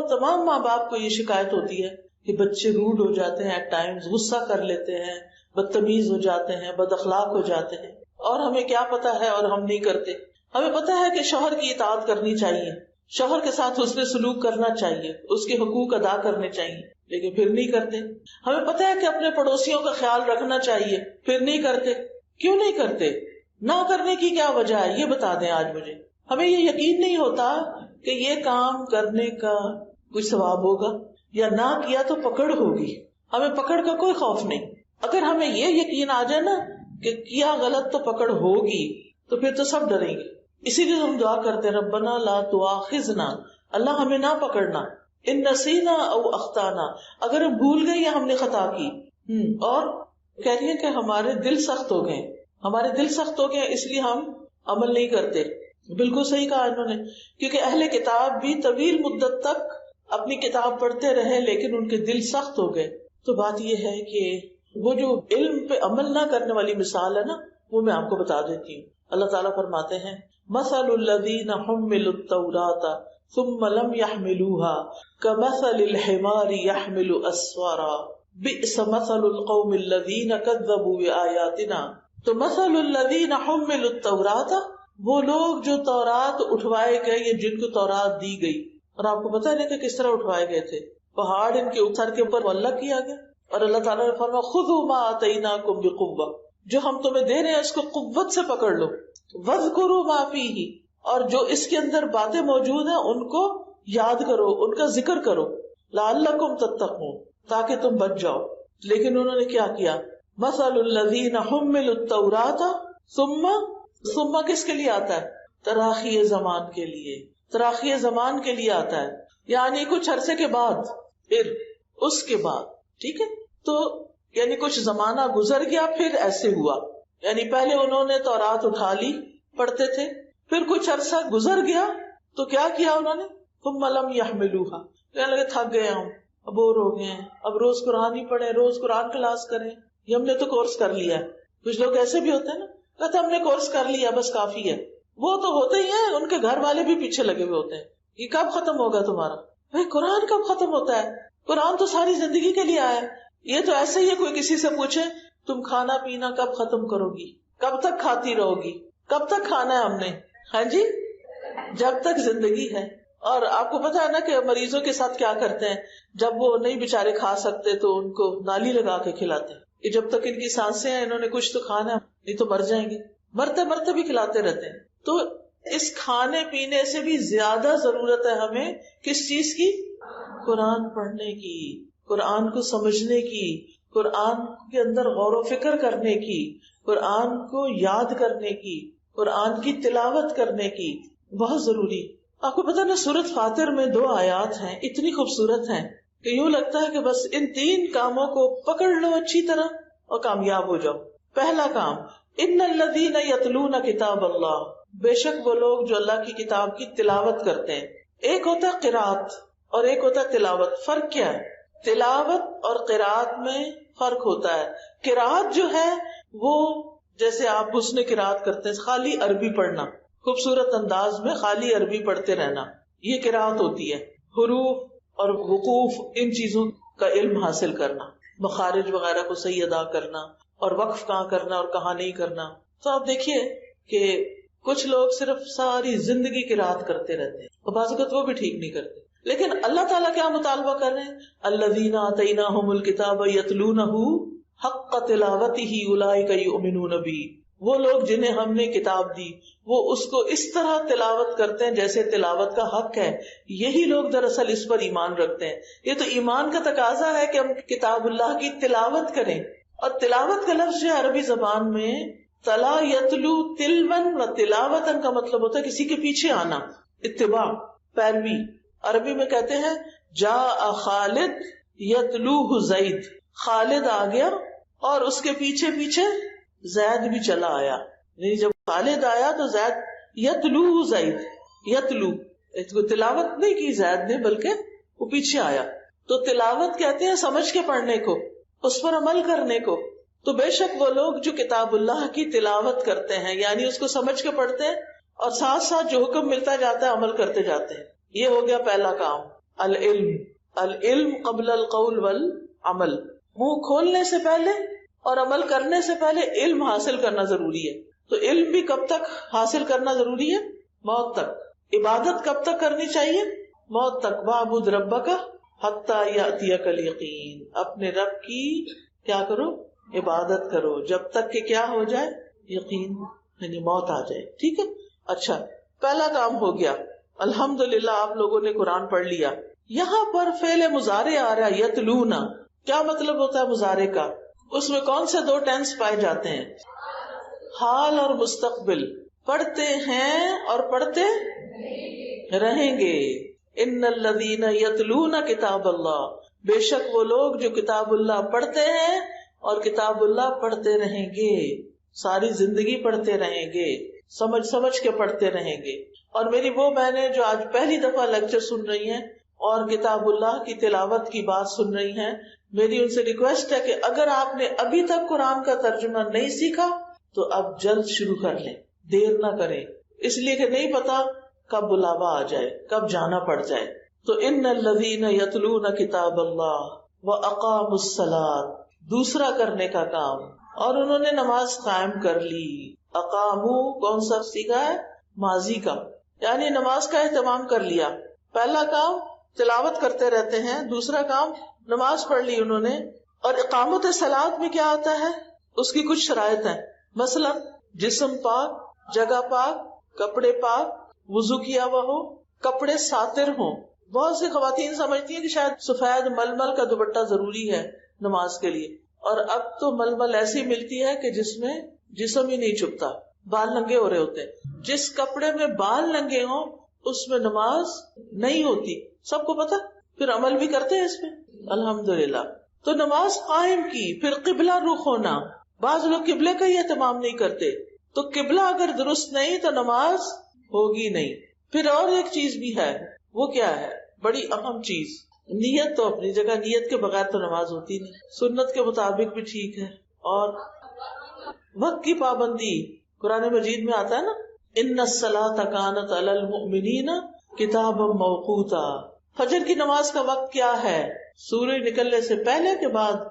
تمام ماں باپ کو یہ شکایت ہوتی ہے کہ بچے روڈ ہو جاتے ہیں، ایٹ ٹائمز غصہ کر لیتے ہیں، بدتمیز ہو جاتے ہیں، بد اخلاق ہو جاتے ہیں، اور ہمیں کیا پتا ہے اور ہم نہیں کرتے۔ ہمیں پتا ہے کہ شوہر کی اطاعت کرنی چاہیے، شوہر کے ساتھ حسن سلوک کرنا چاہیے، اس کے حقوق ادا کرنے چاہیے، لیکن پھر نہیں کرتے۔ ہمیں پتا ہے کہ اپنے پڑوسیوں کا خیال رکھنا چاہیے، پھر نہیں کرتے۔ کیوں نہیں کرتے؟ نہ کرنے کی کیا وجہ ہے یہ بتا دیں آج مجھے۔ ہمیں یہ یقین نہیں ہوتا کہ یہ کام کرنے کا کوئی ثواب ہوگا، یا نہ کیا تو پکڑ ہوگی، ہمیں پکڑ کا کوئی خوف نہیں۔ اگر ہمیں یہ یقین آ جائے نا کہ کیا غلط تو پکڑ ہوگی، تو پھر تو سب ڈریں گے۔ اسی لیے ہم دعا کرتے ہیں ربنا لا تؤاخذنا، اللہ ہمیں نہ پکڑنا، ان نسینا او اخطانا، اگر ہم بھول گئے یا ہم نے خطا کی۔ اور کہہ رہی ہے کہ ہمارے دل سخت ہو گئے، ہمارے دل سخت ہو گئے اس لیے ہم عمل نہیں کرتے۔ بالکل صحیح کہا انہوں نے، کیونکہ اہل کتاب بھی طویل مدت تک اپنی کتاب پڑھتے رہے لیکن ان کے دل سخت ہو گئے۔ تو بات یہ ہے کہ وہ جو علم پہ عمل نہ کرنے والی مثال ہے نا، وہ میں آپ کو بتا دیتی ہوں۔ اللہ تعالیٰ فرماتے ہیں مثل الذین حملوا التوراۃ ثم لم يحملوها كمثل الحمار يحمل اسفارا بئس مثل القوم الذین كذبوا بآیاتنا۔ تو مثل الذین حملوا التوراۃ، وہ لوگ جو تورات اٹھوائے گئے یا جن کو تورات دی گئی، اور آپ کو پتا ہے کہ کس طرح اٹھوائے گئے تھے، پہاڑ ان کے سر کے اوپر معلق کیا گیا، اور اللہ تعالیٰ نے فرمایا خذوا ما آتیناکم بقوۃ، جو ہم تمہیں دے رہے ہیں اس کو قوت سے پکڑ لو، واذکروا ما فیہ، اور جو اس کے اندر باتیں موجود ہیں ان کو یاد کرو، ان کا ذکر کرو، لعلکم تتقون، تاکہ تم بچ جاؤ۔ لیکن انہوں نے کیا کیا؟ مثل الذین حملوا التوراۃ ثم کس کے لیے آتا ہے؟ تراخی زمان کے لیے، تراخی زمان کے لیے آتا ہے، یعنی کچھ عرصے کے بعد، پھر اس کے بعد، ٹھیک ہے، تو یعنی کچھ زمانہ گزر گیا پھر ایسے ہوا، یعنی پہلے انہوں نے تورات اٹھا لی، پڑھتے تھے، پھر کچھ عرصہ گزر گیا تو کیا کیا انہوں نے؟ ثم لم يحملوها، کہنے لگے تھک گئے ہم، اب بور ہو گئے ہیں، اب روز قرآن ہی پڑھیں، روز قرآن کلاس کریں، یہ ہم نے تو کورس کر لیا ہے. کچھ لوگ ایسے بھی ہوتے ہیں نا، کہتے ہم نے کورس کر لیا بس کافی ہے. وہ تو ہوتے ہی ہیں، ان کے گھر والے بھی پیچھے لگے ہوئے ہوتے ہیں، یہ کب ختم ہوگا تمہارا؟ بھائی قرآن کب ختم ہوتا ہے؟ قرآن تو ساری زندگی کے لیے آیا ہے. یہ تو ایسے ہی ہے، کوئی کسی سے پوچھے تم کھانا پینا کب ختم کرو گی، کب تک کھاتی رہو گی، کب تک کھانا ہے ہم نے؟ ہاں جی، جب تک زندگی ہے. اور آپ کو پتا ہے نا کہ مریضوں کے ساتھ کیا کرتے ہیں، جب وہ نہیں بےچارے کھا سکتے تو ان کو نالی لگا کے کھلاتے ہیں کہ جب تک ان کی سانسیں ہیں انہوں نے کچھ تو کھانا ہے، نہیں تو مر جائیں گے. مرتے مرتے بھی کھلاتے رہتے ہیں. تو اس کھانے پینے سے بھی زیادہ ضرورت ہے ہمیں کس چیز کی؟ قرآن پڑھنے کی، قرآن کو سمجھنے کی، قرآن کے اندر غور و فکر کرنے کی، قرآن کو یاد کرنے کی، قرآن کی تلاوت کرنے کی. بہت ضروری. آپ کو پتا نا سورۃ فاتر میں 2 آیات ہیں، اتنی خوبصورت ہیں کہ یوں لگتا ہے کہ بس ان 3 کاموں کو پکڑ لو اچھی طرح اور کامیاب ہو جاؤ. پہلا کام، ان الذین یتلون کتاب اللہ، بے شک وہ لوگ جو اللہ کی کتاب کی تلاوت کرتے ہیں. ایک ہوتا ہے قرات اور ایک ہوتا ہے تلاوت. فرق کیا ہے؟ تلاوت اور قرات میں فرق ہوتا ہے. قرات جو ہے وہ جیسے آپ حسن قرات کرتے ہیں، خالی عربی پڑھنا، خوبصورت انداز میں خالی عربی پڑھتے رہنا، یہ قرات ہوتی ہے. حروف اور وقوف ان چیزوں کا علم حاصل کرنا، مخارج وغیرہ کو صحیح ادا کرنا، اور وقف کہاں کرنا اور کہاں نہیں کرنا. تو آپ دیکھیے کہ کچھ لوگ صرف ساری زندگی قرات کرتے رہتے ہیں اور بعض اوقات وہ بھی ٹھیک نہیں کرتے. لیکن اللہ تعالیٰ کیا مطالبہ کر رہے ہیں؟ الذین آتیناہم الکتاب یتلونہ حق تلاوتہ اولئک یؤمنون بہ. وہ لوگ جنہیں ہم نے کتاب دی وہ اس کو اس طرح تلاوت کرتے ہیں جیسے تلاوت کا حق ہے. یہی لوگ دراصل اس پر ایمان رکھتے ہیں. یہ تو ایمان کا تقاضا ہے کہ ہم کتاب اللہ کی تلاوت کریں. اور تلاوت کا لفظ جو عربی زبان میں تلا یتلو تلون و تلاوتن کا مطلب ہوتا ہے کسی کے پیچھے آنا، اتباع، پیروی. عربی میں کہتے ہیں جاء خالد یتلوہ زید، خالد آ گیا اور اس کے پیچھے پیچھے زید بھی چلا آیا. یعنی جب خالد آیا تو زید یتلوہ زید، یتلو اس کو تلاوت نہیں کی زید نے بلکہ وہ پیچھے آیا. تو تلاوت کہتے ہیں سمجھ کے پڑھنے کو، اس پر عمل کرنے کو. تو بے شک وہ لوگ جو کتاب اللہ کی تلاوت کرتے ہیں یعنی اس کو سمجھ کے پڑھتے ہیں اور ساتھ ساتھ جو حکم ملتا جاتا ہے عمل کرتے جاتے ہیں. یہ ہو گیا پہلا کام، العلم. العلم قبل القول والعمل. منہ کھولنے سے پہلے اور عمل کرنے سے پہلے علم حاصل کرنا ضروری ہے. تو علم بھی کب تک حاصل کرنا ضروری ہے؟ موت تک. عبادت کب تک کرنی چاہیے؟ موت تک. وَاعْبُدْ رَبَّكَ حَتَّى يَأْتِيَكَ الْيَقِينُ. اپنے رب کی کیا کرو؟ عبادت کرو جب تک کہ کیا ہو جائے؟ یقین، یعنی موت آ جائے. ٹھیک ہے. اچھا، پہلا کام ہو گیا. الحمدللہ آپ لوگوں نے قرآن پڑھ لیا. یہاں پر فعل مضارع آ رہا ہے یتلونا. کیا مطلب ہوتا ہے مضارع کا؟ اس میں کون سے 2 ٹینس پائے جاتے ہیں؟ حال اور مستقبل. پڑھتے ہیں اور پڑھتے رہیں گے. ان الذین یتلون کتاب اللہ، بے شک وہ لوگ جو کتاب اللہ پڑھتے ہیں اور کتاب اللہ پڑھتے رہیں گے، ساری زندگی پڑھتے رہیں گے، سمجھ سمجھ کے پڑھتے رہیں گے. اور میری وہ بہنیں جو آج پہلی دفعہ لیکچر سن رہی ہیں اور کتاب اللہ کی تلاوت کی بات سن رہی ہیں، میری ان سے ریکویسٹ ہے کہ اگر آپ نے ابھی تک قرآن کا ترجمہ نہیں سیکھا تو اب جلد شروع کر لیں، دیر نہ کریں. اس لیے کہ نہیں پتا کب بلاوا آ جائے، کب جانا پڑ جائے. تو ان الذین یتلون کتاب اللہ واقاموا الصلاۃ، دوسرا کرنے کا کام، اور انہوں نے نماز قائم کر لی. اقامو کون سا سیکھا ہے؟ ماضی کا، یعنی نماز کا اہتمام کر لیا. پہلا کام تلاوت کرتے رہتے ہیں، دوسرا کام نماز پڑھ لی انہوں نے. اور اقامت صلاۃ میں کیا آتا ہے؟ اس کی کچھ شرائط ہیں. مثلا جسم پاک، جگہ پاک، کپڑے پاک، وضو کیا ہوا ہو، کپڑے ساتر ہوں. بہت سی خواتین سمجھتی ہیں کہ شاید سفید ململ کا دوپٹہ ضروری ہے نماز کے لیے، اور اب تو ململ ایسی ملتی ہے کہ جس میں جسم ہی نہیں چھپتا، بال ننگے ہو رہے ہوتے ہیں. جس کپڑے میں بال ننگے ہوں اس میں نماز نہیں ہوتی، سب کو پتا. پھر عمل بھی کرتے ہیں اس پہ الحمدللہ. تو نماز قائم کی. پھر قبلہ رخ ہونا. بعض لوگ قبلے کا ہی اہتمام نہیں کرتے، تو قبلہ اگر درست نہیں تو نماز ہوگی نہیں. پھر اور ایک چیز بھی ہے، وہ کیا ہے؟ بڑی اہم چیز. نیت تو اپنی جگہ، نیت کے بغیر تو نماز ہوتی نہیں. سنت کے مطابق بھی ٹھیک ہے. اور وقت کی پابندی، قرآن مجید میں آتا ہے نا، ان الصلاۃ کانت علی المؤمنین کتابا موقوتا. فجر کی نماز کا وقت کیا ہے؟ سورج نکلنے سے پہلے کے بعد؟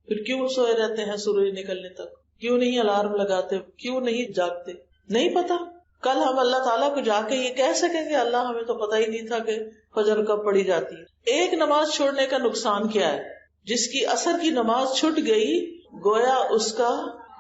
پھر کیوں سوئے رہتے ہیں سورج نکلنے تک؟ کیوں نہیں الارم لگاتے؟ کیوں نہیں جاگتے؟ نہیں پتا. کل ہم اللہ تعالیٰ کو جا کے یہ کہہ سکیں گے اللہ ہمیں تو پتہ ہی نہیں تھا کہ فجر کب پڑھی جاتی ہے. ایک نماز چھوڑنے کا نقصان کیا ہے؟ جس کی عصر کی نماز چھٹ گئی گویا اس کا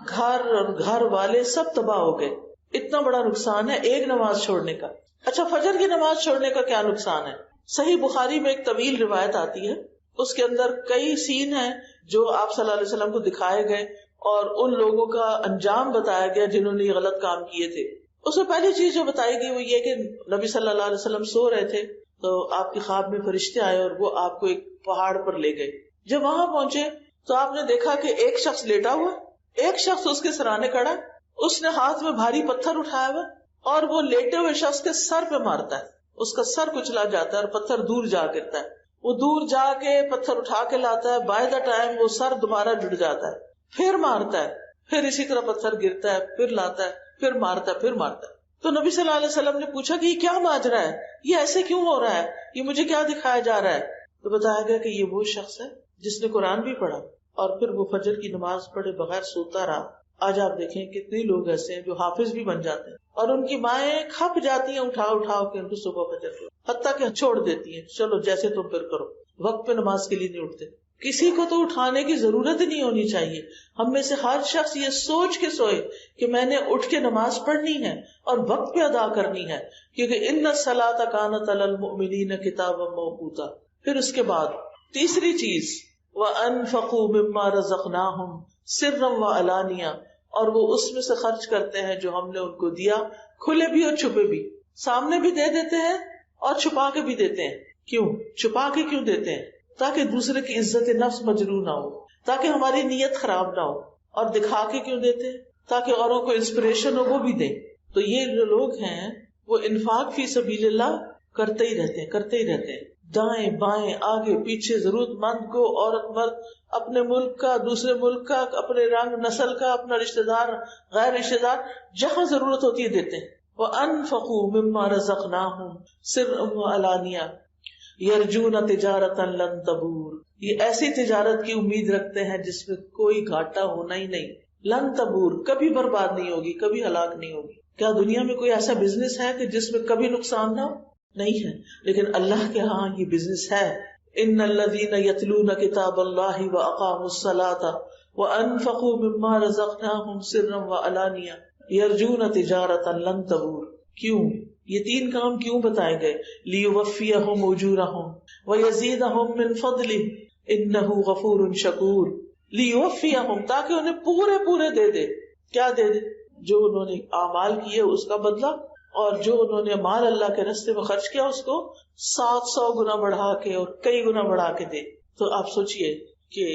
گھر اور گھر والے سب تباہ ہو گئے. اتنا بڑا نقصان ہے ایک نماز چھوڑنے کا. اچھا، فجر کی نماز چھوڑنے کا کیا نقصان ہے؟ صحیح بخاری میں ایک طویل روایت آتی ہے، اس کے اندر کئی سین ہیں جو آپ صلی اللہ علیہ وسلم کو دکھائے گئے اور ان لوگوں کا انجام بتایا گیا جنہوں نے یہ غلط کام کیے تھے. اس میں پہلی چیز جو بتائی گئی وہ یہ کہ نبی صلی اللہ علیہ وسلم سو رہے تھے تو آپ کے خواب میں فرشتے آئے اور وہ آپ کو ایک پہاڑ پر لے گئے. جب وہاں پہنچے تو آپ نے دیکھا کہ ایک شخص لیٹا ہوا، ایک شخص اس کے سرانے کھڑا، اس نے ہاتھ میں بھاری پتھر اٹھایا ہوا اور وہ لیٹے ہوئے شخص کے سر پہ مارتا ہے. اس کا سر کچلا جاتا ہے اور پتھر دور جا گرتا ہے. وہ دور جا کے پتھر اٹھا کے لاتا ہے، بائی دا ٹائم وہ سر دوبارہ جڑ جاتا ہے، پھر مارتا ہے، پھر اسی طرح پتھر گرتا ہے، پھر لاتا ہے، پھر مارتا ہے، پھر مارتا ہے. تو نبی صلی اللہ علیہ وسلم نے پوچھا کہ یہ کیا ماجرا ہے، یہ ایسے کیوں ہو رہا ہے، یہ مجھے کیا دکھایا جا رہا ہے؟ تو بتایا گیا کہ یہ وہ شخص ہے جس نے قرآن بھی پڑھا اور پھر وہ فجر کی نماز پڑھے بغیر سوتا رہا. آج آپ دیکھیں کتنے لوگ ایسے ہیں جو حافظ بھی بن جاتے ہیں اور ان کی مائیں کھپ جاتی ہیں اٹھا کے ان کو صبح فجر کو، حتیٰ کہ چھوڑ دیتی ہیں، چلو جیسے تم پھر کرو، وقت پہ نماز کے لیے نہیں اٹھتے. کسی کو تو اٹھانے کی ضرورت ہی نہیں ہونی چاہیے. ہم میں سے ہر شخص یہ سوچ کے سوئے کہ میں نے اٹھ کے نماز پڑھنی ہے اور وقت پہ ادا کرنی ہے، کیونکہ ان الصلاۃ کانت علی المؤمنین کتابا موقوتا. پھر اس کے بعد تیسری چیز وَأَنفَقُوا مِمَّا رَزَقْنَاهُمْ سِرًّا وَعَلَانِيَةً، اور وہ اس میں سے خرچ کرتے ہیں جو ہم نے ان کو دیا، کھلے بھی اور چھپے بھی. سامنے بھی دے دیتے ہیں اور چھپا کے بھی دیتے ہیں. کیوں چھپا کے کیوں دیتے ہیں؟ تاکہ دوسرے کی عزت نفس مجروح نہ ہو، تاکہ ہماری نیت خراب نہ ہو. اور دکھا کے کیوں دیتے ہیں؟ تاکہ اوروں کو انسپریشن ہو، وہ بھی دیں. تو یہ جو لوگ ہیں وہ انفاق فی سبیل اللہ کرتے ہی رہتے ہیں، دائیں بائیں آگے پیچھے، ضرورت مند کو، عورت مرد، اپنے ملک کا، دوسرے ملک کا، اپنے رنگ نسل کا، اپنا رشتہ دار، غیر رشتہ دار، جہاں ضرورت ہوتی ہے دیتے ہیں. وَأَنفَقُوا مِمَّا رَزَقْنَاهُمْ سِرًّا وَعَلَانِيَةً يَرْجُونَ تِجَارَةً لَن تَبُورَ. یہ ایسی تجارت کی امید رکھتے ہیں جس میں کوئی گھاٹا ہونا ہی نہیں. لن تبور، کبھی برباد نہیں ہوگی، کبھی ہلاک نہیں ہوگی. کیا دنیا میں کوئی ایسا بزنس ہے کہ جس میں کبھی نقصان نہ ہو؟ نہیں ہے. لیکن اللہ کے ہاں یہ بزنس ہے. ان الذین یتلون کتاب اللہ واقاموا الصلاۃ وانفقوا مما رزقناہم سرا وعلانیہ یرجون تجارۃ لن تبور. کیوں یہ تین کام کیوں بتائے گئے؟ لیوفیہم اجورہم ویزیدہم من فضلہ انہ غفور شکور. لیوفیہم، تاکہ انہیں پورے دے دے. کیا دے دے؟ جو انہوں نے اعمال کیے اس کا بدلہ، اور جو انہوں نے مال اللہ کے راستے میں خرچ کیا اس کو 700 گنا بڑھا کے اور کئی گنا بڑھا کے دے. تو آپ سوچئے کہ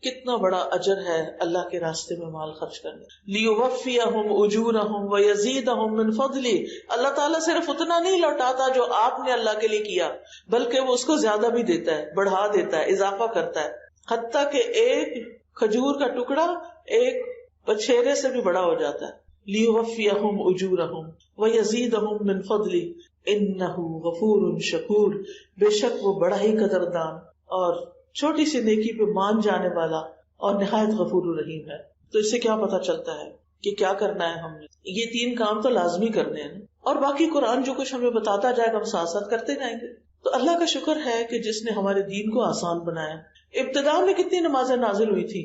کتنا بڑا اجر ہے اللہ کے راستے میں مال خرچ کرنے. لیوفیہم اجورہم ویزیدہم من فضلہ. اللہ تعالیٰ صرف اتنا نہیں لوٹاتا جو آپ نے اللہ کے لیے کیا، بلکہ وہ اس کو زیادہ بھی دیتا ہے، بڑھا دیتا ہے، اضافہ کرتا ہے، حتیٰ کہ ایک کھجور کا ٹکڑا ایک بچھیرے سے بھی بڑا ہو جاتا ہے. لیوفیہم اجورہم ویزیدہم من فضلہ انہ غفور شکور. بے شک وہ بڑا ہی قدردان اور چھوٹی سی نیکی پہ مان جانے والا اور نہایت غفور الرحیم ہے. تو اس سے کیا پتا چلتا ہے کہ کیا کرنا ہے ہم نے؟ یہ تین کام تو لازمی کرنے ہیں، اور باقی قرآن جو کچھ ہمیں بتاتا جائے گا ہم ساتھ ساتھ کرتے جائیں گے. تو اللہ کا شکر ہے کہ جس نے ہمارے دین کو آسان بنایا. ابتدا میں کتنی نمازیں نازل ہوئی تھی؟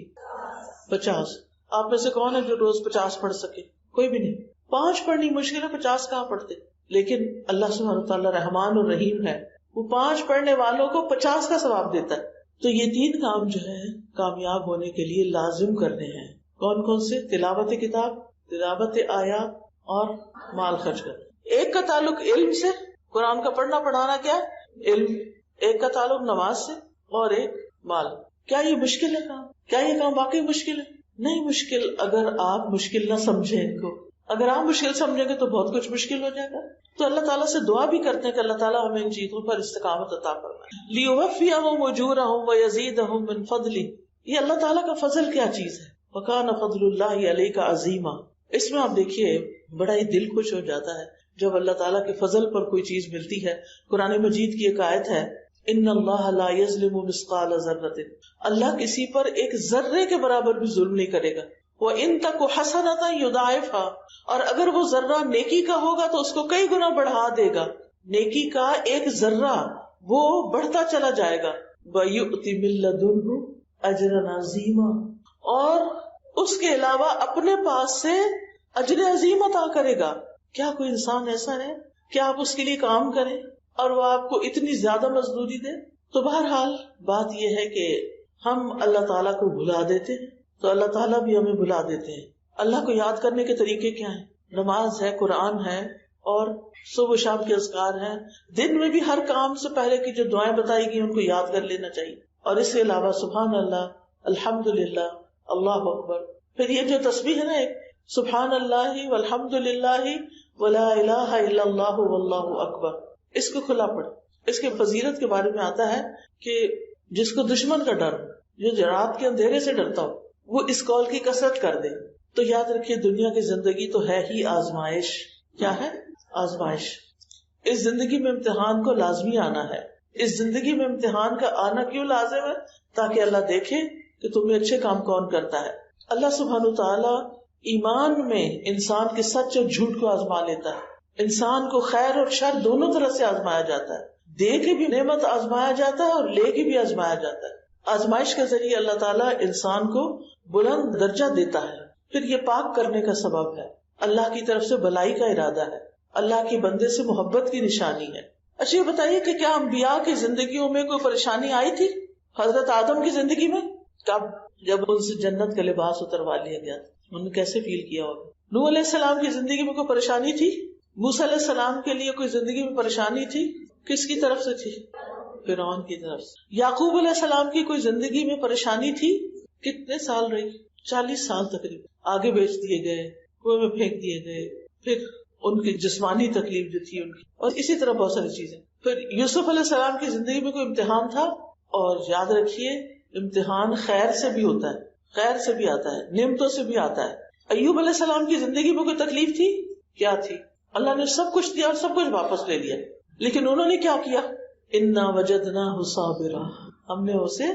50. آپ میں سے کون ہے جو روز 50 پڑھ سکے؟ کوئی بھی نہیں. 5 پڑھنی مشکل ہے، 50 کہاں پڑھتے؟ لیکن اللہ سبحانہ تعالیٰ رحمان اور رحیم ہے، وہ 5 پڑھنے والوں کو 50 کا ثواب دیتا ہے. تو یہ تین کام جو ہے کامیاب ہونے کے لیے لازم کرنے ہیں. کون کون سے؟ تلاوت کتاب، تلاوت آیات اور مال خرچ کرنا. ایک کا تعلق علم سے، قرآن کا پڑھنا پڑھانا کیا ہے؟ علم. ایک کا تعلق نماز سے اور ایک مال. کیا یہ مشکل ہے کام؟ کیا یہ کام واقعی مشکل ہے؟ نہیں مشکل، اگر آپ مشکل نہ سمجھیں ان کو. اگر آپ مشکل سمجھیں گے تو بہت کچھ مشکل ہو جائے گا. تو اللہ تعالیٰ سے دعا بھی کرتے ہیں کہ اللہ تعالیٰ ہمیں ان چیزوں پر استقامت عطا فرمائے. لِيُوَفِّيَهُمْ أُجُورَهُمْ وَيَزِيدَهُمْ مِنْ فَضْلِهِ. یہ اللہ تعالیٰ کا فضل کیا چیز ہے. وَكَانَ فَضْلُ اللَّهِ عَلَيْكَ عَظِيمًا. اس میں آپ دیکھیے بڑا ہی دل خوش ہو جاتا ہے جب اللہ تعالیٰ کے فضل پر کوئی چیز ملتی ہے. قرآن مجید کی ایک آیت ہے ان اللہ لا یظلم مثقال ذرۃ. اللہ کسی پر ایک ذرے کے برابر بھی ظلم نہیں کرے گا. وَإِن تَكُ حَسَنَةً يُضَاعِفْهَا. اور اگر وہ ذرہ نیکی کا ہوگا تو اس کو کئی گنا بڑھا دے گا. نیکی کا ایک ذرہ وہ بڑھتا چلا جائے گا. وَيُؤْتِ مِن لَّدُنْهُ أَجْرًا عَظِيمًا. اور اس کے علاوہ اپنے پاس سے اجر عظیم عطا کرے گا. کیا کوئی انسان ایسا ہے کہ آپ اس کے لیے کام کریں اور وہ آپ کو اتنی زیادہ مزدوری دے؟ تو بہرحال بات یہ ہے کہ ہم اللہ تعالیٰ کو بھلا دیتے ہیں تو اللہ تعالیٰ بھی ہمیں بھلا دیتے ہیں. اللہ کو یاد کرنے کے طریقے کیا ہیں؟ نماز ہے، قرآن ہے، اور صبح و شام کے اذکار ہیں. دن میں بھی ہر کام سے پہلے کی جو دعائیں بتائی گئی ان کو یاد کر لینا چاہیے. اور اس کے علاوہ سبحان اللہ، الحمدللہ، اللہ اکبر. پھر یہ جو تسبیح ہے نا، ایک سبحان اللہ والحمد للہ ولا الہ الا اللہ واللہ اکبر، اس کو کھلا پڑھ. اس کے فضیلت کے بارے میں آتا ہے کہ جس کو دشمن کا ڈر، جو رات کے اندھیرے سے ڈرتا ہو، وہ اس قول کی کثرت کر دے. تو یاد رکھیے دنیا کی زندگی تو ہے ہی آزمائش. کیا ہے؟ آزمائش. اس زندگی میں امتحان کو لازمی آنا ہے. اس زندگی میں امتحان کا آنا کیوں لازم ہے؟ تاکہ اللہ دیکھے کہ تمہیں اچھے کام کون کرتا ہے. اللہ سبحانہ تعالیٰ ایمان میں انسان کے سچ اور جھوٹ کو آزما لیتا ہے. انسان کو خیر اور شر دونوں طرح سے آزمایا جاتا ہے. دے کے بھی نعمت آزمایا جاتا ہے اور لے کے بھی آزمایا جاتا ہے. آزمائش کے ذریعے اللہ تعالیٰ انسان کو بلند درجہ دیتا ہے. پھر یہ پاک کرنے کا سبب ہے. اللہ کی طرف سے بھلائی کا ارادہ ہے. اللہ کے بندے سے محبت کی نشانی ہے. اچھا یہ بتائیے کہ کیا انبیاء کی زندگیوں میں کوئی پریشانی آئی تھی؟ حضرت آدم کی زندگی میں کب؟ جب ان سے جنت کا لباس اتروا لیا گیا تھا. انہوں نے کیسے فیل کیا ہوگا؟ نوح علیہ السلام کی زندگی میں کوئی پریشانی تھی؟ موسیٰ علیہ السلام کے لیے کوئی زندگی میں پریشانی تھی؟ کس کی طرف سے تھی؟ فرعون کی طرف سے. یعقوب علیہ السلام کی کوئی زندگی میں پریشانی تھی؟ کتنے سال رہی؟ 40 سال تقریباً. آگے بیچ دیے گئے، کنویں میں پھینک دیے گئے. پھر ان کی جسمانی تکلیف جو تھی ان کی، اور اسی طرح بہت ساری چیزیں. پھر یوسف علیہ السلام کی زندگی میں کوئی امتحان تھا. اور یاد رکھیے امتحان خیر سے بھی ہوتا ہے، خیر سے بھی آتا ہے، نعمتوں سے بھی آتا ہے. ایوب علیہ السلام کی زندگی میں کوئی تکلیف تھی؟ کیا تھی؟ اللہ نے سب کچھ دیا اور سب کچھ واپس لے لیا، لیکن انہوں نے کیا کیا؟ انا وجدناہ صابرا، ہم نے اسے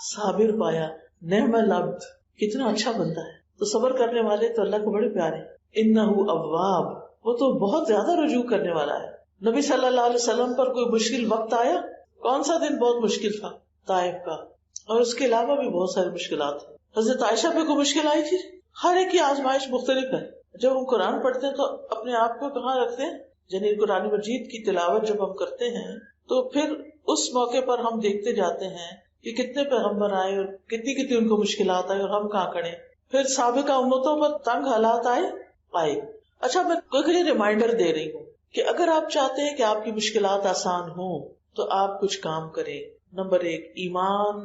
صابر پایا. نعم العبد، کتنا اچھا بندہ ہے. تو صبر کرنے والے تو اللہ کو بڑے پیارے. انہ اواب، وہ تو بہت زیادہ رجوع کرنے والا ہے. نبی صلی اللہ علیہ وسلم پر کوئی مشکل وقت آیا؟ کون سا دن بہت مشکل تھا؟ طائف کا. اور اس کے علاوہ بھی بہت ساری مشکلات ہیں. حضرت عائشہ پہ کوئی مشکل آئی تھی؟ ہر ایک کی آزمائش مختلف ہے. جب ہم قرآن پڑھتے ہیں تو اپنے آپ کو کہاں رکھتے ہیں؟ یعنی قرآن مجید کی تلاوت جب ہم کرتے ہیں تو پھر اس موقع پر ہم دیکھتے جاتے ہیں کہ کتنے پیغمبر آئے اور کتنی ان کو مشکلات آئی اور ہم کہاں کھڑے. پھر سابقہ امتوں پر تنگ حالات آئے. اچھا میں کوئی ریمائنڈر دے رہی ہوں کہ اگر آپ چاہتے ہیں کہ آپ کی مشکلات آسان ہوں تو آپ کچھ کام کریں. نمبر 1 ایمان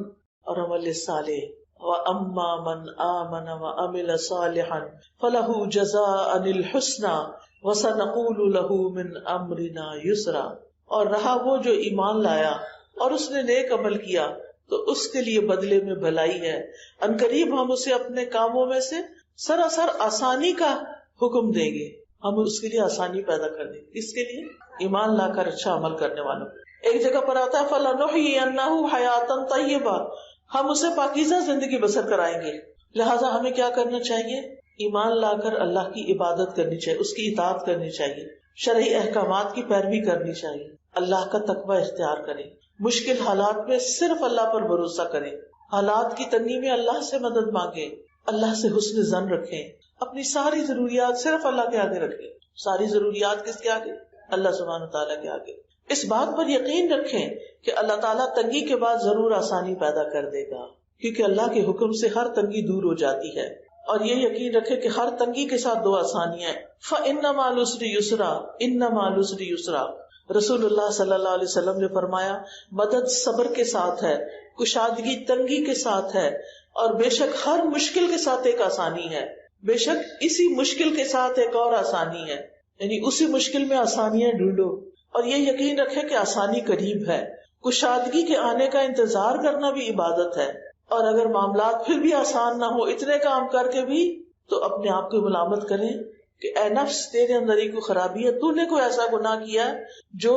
اور عمل صالح. وَأَمَّا مَنْ آمَنَ وَعَمِلَ صَالِحًا فَلَهُ جَزَاءً الْحُسْنَى وَسَنَقُولُ لَهُ مِنْ أَمْرِنَا يُسْرًا. اور رہا وہ جو ایمان لایا اور اس نے نیک عمل کیا تو اس کے لیے بدلے میں بھلائی ہے. عنقریب ہم اسے اپنے کاموں میں سے سراسر آسانی کا حکم دیں گے. ہم اس کے لیے آسانی پیدا کر دیں گے. اس کے لیے ایمان لا کر اچھا عمل کرنے والوں. ایک جگہ پر آتا ہے فَلَنُحْيِيَنَّهُ حَيَاةً طَيِّبَةً، ہم اسے پاکیزہ زندگی بسر کرائیں گے. لہٰذا ہمیں کیا کرنا چاہیے؟ ایمان لا کر اللہ کی عبادت کرنی چاہیے، اس کی اطاعت کرنی چاہیے، شرعی احکامات کی پیروی کرنی چاہیے، اللہ کا تقوی اختیار کریں. مشکل حالات میں صرف اللہ پر بھروسہ کریں. حالات کی تنگی میں اللہ سے مدد مانگیں، اللہ سے حسن ظن رکھیں. اپنی ساری ضروریات صرف اللہ کے آگے رکھیں. ساری ضروریات کس کے آگے؟ اللہ سبحانہ تعالیٰ کے آگے. اس بات پر یقین رکھیں کہ اللہ تعالیٰ تنگی کے بعد ضرور آسانی پیدا کر دے گا، کیونکہ اللہ کے حکم سے ہر تنگی دور ہو جاتی ہے. اور یہ یقین رکھیں کہ ہر تنگی کے ساتھ 2 آسانیاں ہیں. فَإِنَّ مَعَ الْعُسْرِ يُسْرًا، إِنَّ مَعَ الْعُسْرِ يُسْرًا. رسول اللہ صلی اللہ علیہ وسلم نے فرمایا مدد صبر کے ساتھ ہے، کشادگی تنگی کے ساتھ ہے، اور بے شک ہر مشکل کے ساتھ ایک آسانی ہے. بے شک اسی مشکل کے ساتھ ایک اور آسانی ہے، یعنی اسی مشکل میں آسانیاں ڈھونڈو، اور یہ یقین رکھے کہ آسانی قریب ہے۔ کشادگی کے آنے کا انتظار کرنا بھی عبادت ہے، اور اگر معاملات پھر بھی آسان نہ ہو اتنے کام کر کے بھی، تو اپنے آپ کو ملامت کریں کہ اے نفس تیرے اندر ہی کوئی خرابی ہے، تو نے کوئی ایسا گناہ کیا جو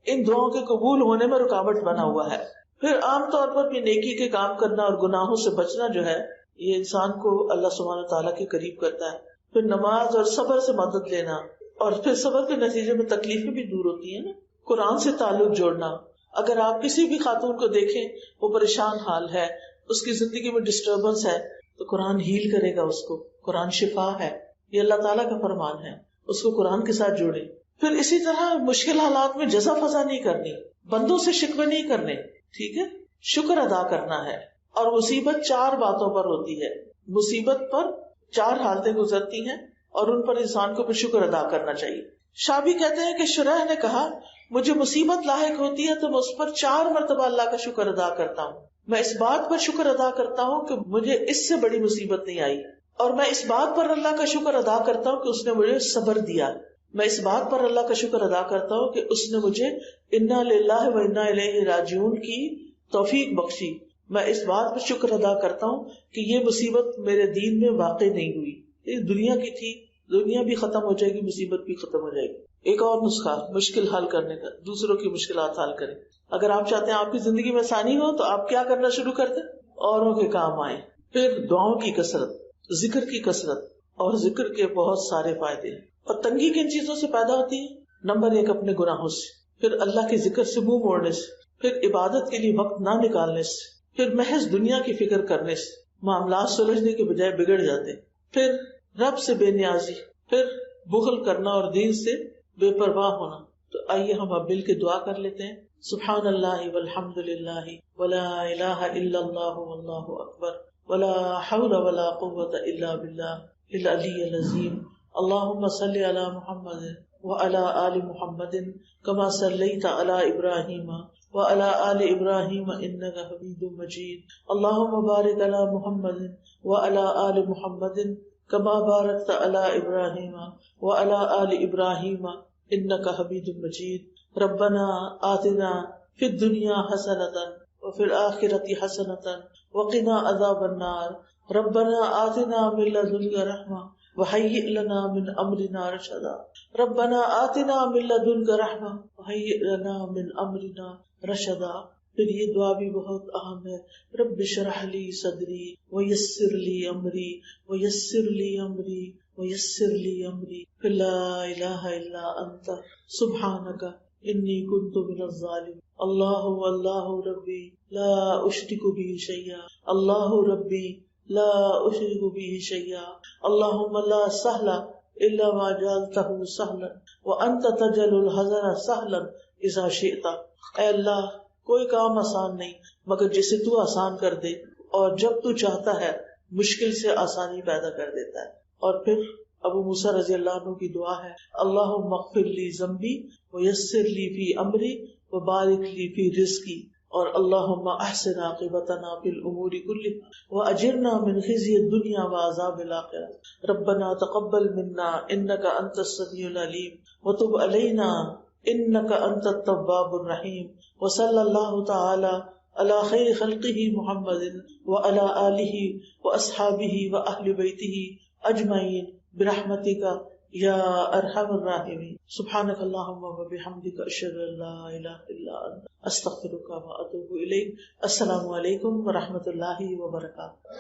ان دعاؤں کے قبول ہونے میں رکاوٹ بنا ہوا ہے۔ پھر عام طور پر بھی نیکی کے کام کرنا اور گناہوں سے بچنا جو ہے یہ انسان کو اللہ سبحانہ تعالیٰ کے قریب کرتا ہے۔ پھر نماز اور صبر سے مدد لینا، اور پھر صبر کے نتیجے میں تکلیفیں بھی دور ہوتی ہیں نا۔ قرآن سے تعلق جوڑنا، اگر آپ کسی بھی خاتون کو دیکھیں وہ پریشان حال ہے، اس کی زندگی میں ڈسٹربنس ہے، تو قرآن ہیل کرے گا اس کو، قرآن شفا ہے، یہ اللہ تعالیٰ کا فرمان ہے، اس کو قرآن کے ساتھ جوڑے۔ پھر اسی طرح مشکل حالات میں جزا فضا نہیں کرنی، بندوں سے شکوے نہیں کرنے، ٹھیک ہے، شکر ادا کرنا ہے۔ اور مصیبت 4 باتوں پر ہوتی ہے، مصیبت پر 4 حالتیں گزرتی ہیں اور ان پر انسان کو پھر شکر ادا کرنا چاہیے۔ شابی کہتے ہیں کہ شرح نے کہا مجھے مصیبت لاحق ہوتی ہے تو میں اس پر 4 مرتبہ اللہ کا شکر ادا کرتا ہوں۔ میں اس بات پر شکر ادا کرتا ہوں کہ مجھے اس سے بڑی مصیبت نہیں آئی، اور میں اس بات پر اللہ کا شکر ادا کرتا ہوں کہ اس نے مجھے صبر دیا، میں اس بات پر اللہ کا شکر ادا کرتا ہوں کہ اس نے مجھے انا للہ و انا الیہ راجعون کی توفیق بخشی، میں اس بات پر شکر ادا کرتا ہوں کہ یہ مصیبت میرے دین میں واقع نہیں ہوئی، یہ دنیا کی تھی، دنیا بھی ختم ہو جائے گی، مصیبت بھی ختم ہو جائے گی۔ ایک اور نسخہ مشکل حل کرنے کا، دوسروں کی مشکلات حل کریں۔ اگر آپ چاہتے ہیں آپ کی زندگی میں آسانی ہو تو آپ کیا کرنا شروع کر دیں؟ اوروں کے کام آئیں۔ پھر دعاؤں کی کثرت، ذکر کی کثرت، اور ذکر کے بہت سارے فائدے ہیں۔ اور تنگی کن چیزوں سے پیدا ہوتی ہے؟ نمبر 1 اپنے گناہوں سے، پھر اللہ کے ذکر سے منہ موڑنے سے، پھر عبادت کے لیے وقت نہ نکالنے سے، پھر محض دنیا کی فکر کرنے سے معاملات سلجھنے کے بجائے بگڑ جاتے، پھر رب سے بے نیازی، پھر بخل کرنا اور دین سے بے پرواہ ہونا۔ تو آئیے ہم اب مل کے دعا کر لیتے ہیں۔ سبحان اللہ والحمد للہ ولا الہ الا اللہ واللہ اکبر ولا حول ولا قوة الا باللہ العلی العظیم۔ اللہم صلی علی محمد وعلی آل محمد کما صلیت علی ابراہیم وعلی آل ابراہیم انک حمید مجید۔ اللہم بارک علی محمد وعلی آل محمد کما بارکت علی ابراہیم وعلی آل ابراہیم انک حمید مجید۔ ربنا آتنا فی الدنیا حسنۃ وفی الآخرۃ حسنۃ وقنا عذاب النار۔ ربنا آتنا من لدنک رحمۃ وہیئ لنا من امرنا رشدا۔ ربنا آتنا من لدنک رحمۃ وہیئ لنا من امرنا رشدا۔ پھر یہ دعا بھی بہت اہم ہے، رب اشرح لی صدری ویسر لی امری ویسر لی امری ویسر لی امری۔ پھر لا الہ الا انت سبحانک انی کنت من الظالمین۔ اللہ واللہ ربی لا اشرک بہ شیئا، اللہ ربی لا اشرک بہ شیئا۔ اللہم لا سہل الا ما جعلتہ سہلا وانت تجعل الحزن سہلا اذا شئت۔ اے اللہ کوئی کام آسان نہیں مگر جسے تو آسان کر دے، اور جب تو چاہتا ہے مشکل سے آسانی پیدا کر دیتا ہے۔ اور پھر ابو موسیٰ رضی اللہ عنہ کی دعا ہے، اللہم اغفر لی ذنبی ویسر لی فی امری وبارک لی فی رزقی، اور اللہم احسن عاقبتنا فی الامور کلها واجرنا من خزی الدنیا وعذاب الآخرہ۔ ربنا تقبل منا انک انت السمیع العلیم وتب علینا انک انت التواب الرحیم۔ وصلی اللہ تعالی علی خیر خلقہ محمد وعلی آلہ واصحابہ واہل بیتہ اجمعین برحمتک یا ارحم الراحمین۔ سبحانک اللہم وبحمدک اشہد ان لا الہ الا انت استغفرک واتوب الیک۔ السلام علیکم ورحمۃ اللہ وبرکاتہ۔